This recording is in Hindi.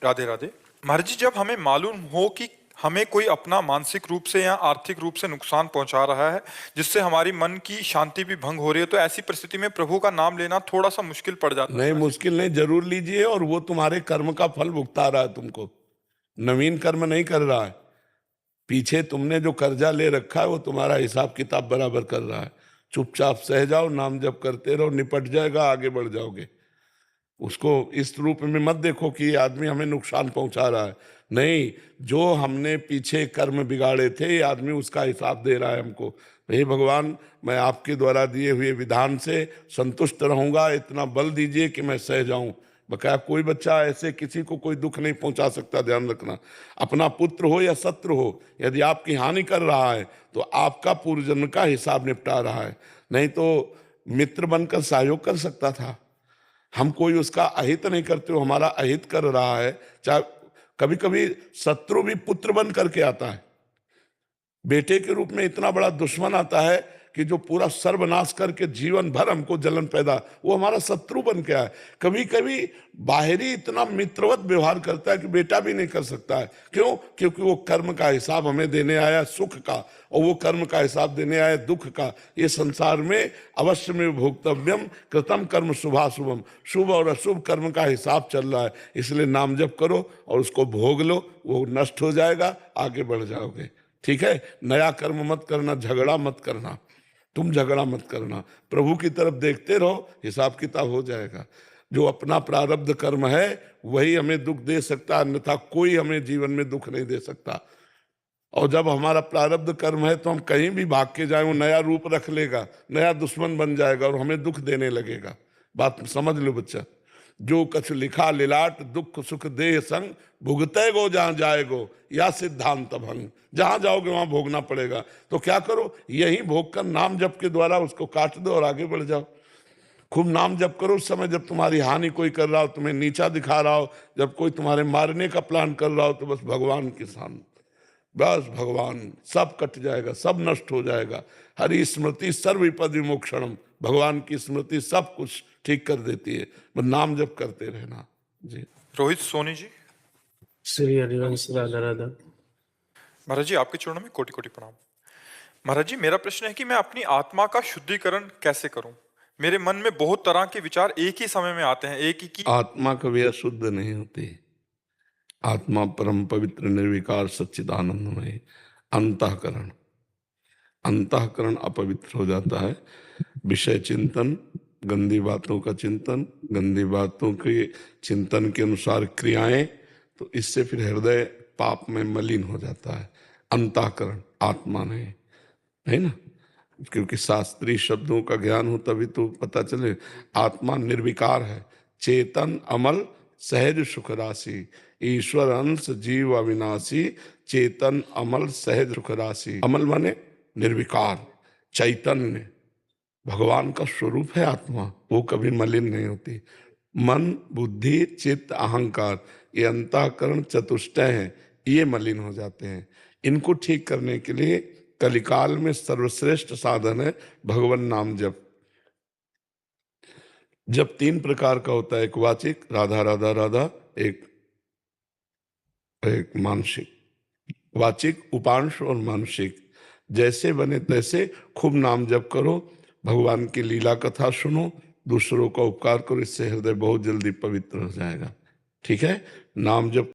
राधे राधे। महाराज जी, जब हमें मालूम हो कि हमें कोई अपना मानसिक रूप से या आर्थिक रूप से नुकसान पहुंचा रहा है, जिससे हमारी मन की शांति भी भंग हो रही है, तो ऐसी परिस्थिति में प्रभु का नाम लेना थोड़ा सा मुश्किल पड़ जाता नहीं, है। मुश्किल नहीं, जरूर लीजिए। और वो तुम्हारे कर्म का फल भुगता रहा है तुमको, नवीन कर्म नहीं कर रहा है। पीछे तुमने जो कर्जा ले रखा है वो तुम्हारा हिसाब किताब बराबर कर रहा है। चुपचाप सह जाओ, नाम जप करते रहो, निपट जाएगा, आगे बढ़ जाओगे। उसको इस रूप में मत देखो कि ये आदमी हमें नुकसान पहुंचा रहा है। नहीं, जो हमने पीछे कर्म बिगाड़े थे, ये आदमी उसका हिसाब दे रहा है हमको। हे भगवान, मैं आपके द्वारा दिए हुए विधान से संतुष्ट रहूंगा, इतना बल दीजिए कि मैं सह जाऊं। बकाया कोई बच्चा ऐसे किसी को कोई दुख नहीं पहुंचा सकता, ध्यान रखना। अपना पुत्र हो या शत्रु हो, यदि आपकी हानि कर रहा है तो आपका पूर्व जन्म का हिसाब निपटा रहा है। नहीं तो मित्र बनकर सहयोग कर सकता था। हम कोई उसका अहित नहीं करते हो, हमारा अहित कर रहा है। चाहे कभी कभी शत्रु भी पुत्र बन करके आता है, बेटे के रूप में इतना बड़ा दुश्मन आता है कि जो पूरा सर्वनाश करके जीवन भर हमको जलन पैदा, वो हमारा शत्रु बन के आए। कभी कभी बाहरी इतना मित्रवत व्यवहार करता है कि बेटा भी नहीं कर सकता है। क्यों? क्योंकि वो कर्म का हिसाब हमें देने आया सुख का, और वो कर्म का हिसाब देने आया दुख का। ये संसार में अवश्य में भोक्तव्यम कृतम कर्म शुभाशुभम, शुभ और अशुभ कर्म का हिसाब चल रहा है। इसलिए नाम जप करो और उसको भोग लो, वो नष्ट हो जाएगा, आगे बढ़ जाओगे। ठीक है? नया कर्म मत करना, झगड़ा मत करना, तुम झगड़ा मत करना, प्रभु की तरफ देखते रहो, हिसाब किताब हो जाएगा। जो अपना प्रारब्ध कर्म है वही हमें दुख दे सकता है, अन्यथा कोई हमें जीवन में दुख नहीं दे सकता। और जब हमारा प्रारब्ध कर्म है तो हम कहीं भी भाग के जाए, वो नया रूप रख लेगा, नया दुश्मन बन जाएगा और हमें दुख देने लगेगा। बात समझ लो बच्चा। जो कछ लिखा लिलाट, दुख सुख देह संग, भुगते गो जहां जाएगो, या सिद्धांत भंग। जहां जाओगे वहां भोगना पड़ेगा। तो क्या करो, यही भोग कर नाम जप के द्वारा उसको काट दो और आगे बढ़ जाओ। खूब नाम जप करो उस समय जब तुम्हारी हानि कोई कर रहा हो, तुम्हें नीचा दिखा रहा हो, जब कोई तुम्हारे मारने का प्लान कर रहा हो, तो बस भगवान के सामने, बस भगवान, सब कट जाएगा, सब नष्ट हो जाएगा। हरि स्मृति सर्व विपद विमोक्षणम, भगवान की स्मृति सब कुछ ठीक कर देती है। बस नाम जप करते रहना जी। रोहित सोनी जी। श्री हरिवंश राधा राधा। महाराज जी, आपके चरणों में कोटि कोटि प्रणाम। महाराज जी, मेरा प्रश्न है कि मैं अपनी आत्मा का शुद्धिकरण कैसे करूं। मेरे मन में बहुत तरह के विचार एक ही समय में आते हैं, एक ही की। आत्मा कभी अशुद्ध नहीं होती। आत्मा परम पवित्र निर्विकार सच्चिदानंदमय। अंतःकरण, अंतःकरण अपवित्र हो जाता है। विषय चिंतन, गंदी बातों का चिंतन, गंदी बातों के चिंतन के अनुसार क्रियाएं, तो इससे फिर हृदय पाप में मलिन हो जाता है। अंतःकरण, आत्मा नहीं, है ना? क्योंकि शास्त्रीय शब्दों का ज्ञान हो तभी तो पता चले। आत्मा निर्विकार है, चेतन अमल सहज सुख राशि, ईश्वर अंश जीव अविनाशी, चेतन अमल सहज सुख राशि। अमल माने निर्विकार, चैतन्य, भगवान का स्वरूप है आत्मा, वो कभी मलिन नहीं होती। मन बुद्धि चित्त अहंकार, ये अंतःकरण चतुष्टय हैं, ये मलिन हो जाते हैं। इनको ठीक करने के लिए कलिकाल में सर्वश्रेष्ठ साधन है भगवान नाम जप। जब तीन प्रकार का होता है, एक वाचिक राधा राधा राधा, एक मानसिक। वाचिक उपांश और मानसिक, जैसे बने तैसे खूब नाम जप करो, भगवान की लीला कथा सुनो, दूसरों का उपकार करो, इससे हृदय बहुत जल्दी पवित्र हो जाएगा। ठीक है? नाम जप